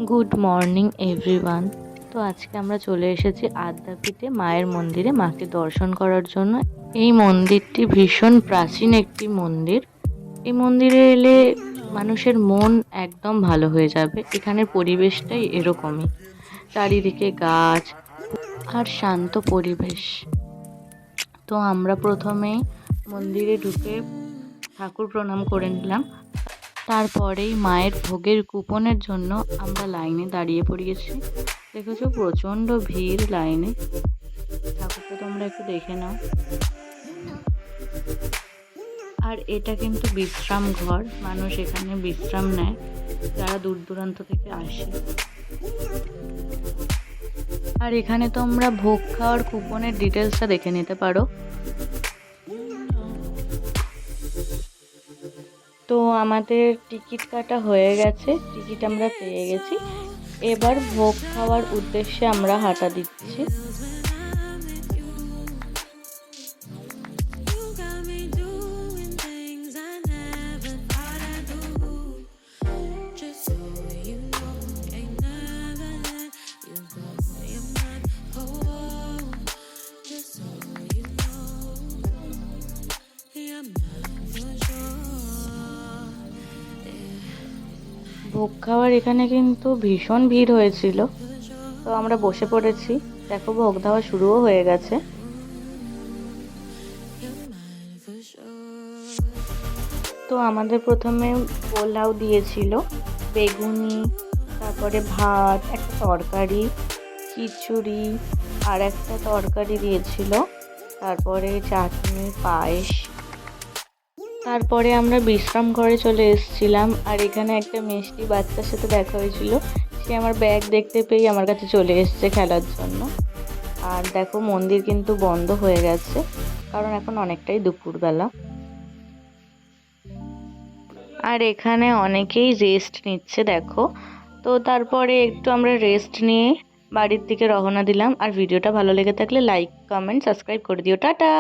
Good morning everyone. তো আজকে আমরা চলে এসেছি আদ্যাপীঠে মায়ের মন্দিরে মাকে দর্শন করার জন্য। এই মন্দিরটি ভীষণ প্রাচীন একটি মন্দির। এই মন্দিরে এলে মানুষের মন একদম ভালো হয়ে যাবে। এখানের পরিবেশটাই এরকমই, চারিদিকে গাছ আর শান্ত পরিবেশ। তো আমরা প্রথমেই মন্দিরে ঢুকে ঠাকুর প্রণাম করে নিলাম। তারপরেই মায়ের ভোগের কুপনের জন্য আমরা লাইনে দাঁড়িয়ে পড়িয়েছি। দেখেছো প্রচণ্ড ভিড় লাইনে। ঠাকুরকে তোমরা একটু দেখে নাও। আর এটা কিন্তু বিশ্রাম ঘর, মানুষ এখানে বিশ্রাম নেয় যারা দূর দূরান্ত থেকে আসে। আর এখানে তোমরা ভোগ খাওয়ার কুপনের ডিটেলসটা দেখে নিতে পারো। তো আমাদের টিকিট কাটা হয়ে গেছে, টিকিট আমরা পেয়ে গেছি। এবার ভোগ খাওয়ার উদ্দেশ্যে আমরা হাঁটা দিচ্ছি। ভোগ খাওয়ার এখানে কিন্তু ভীষণ ভিড় হয়েছিল। তো আমরা বসে পড়েছি, দেখো ভোগ দেওয়া শুরুও হয়ে গেছে। তো আমাদের প্রথমে পোলাও দিয়েছিল, বেগুনি, তারপরে ভাত, একটা তরকারি, খিচুড়ি আর একটা তরকারি দিয়েছিল, তারপরে চাটনি, পায়েস। তারপরে আমরা বিশ্রাম ঘরে চলে এসেছিলাম। আর এখানে একটা মিষ্টি বাচ্চার সাথে দেখা হয়েছিল, সে আমার ব্যাগ দেখতে পেয়ে আমার কাছে চলে এসেছে খেলার জন্য। আর দেখো মন্দির কিন্তু বন্ধ হয়ে গেছে, কারণ এখন অনেকটাই দুপুরবেলা। আর এখানে অনেকেই রেস্ট নিচ্ছে দেখো। তো তারপরে একটু আমরা রেস্ট নিয়ে বাড়ির দিকে রওনা দিলাম। আর ভিডিওটা ভালো লেগে থাকলে লাইক, কমেন্ট, সাবস্ক্রাইব করে দিও। টাটা।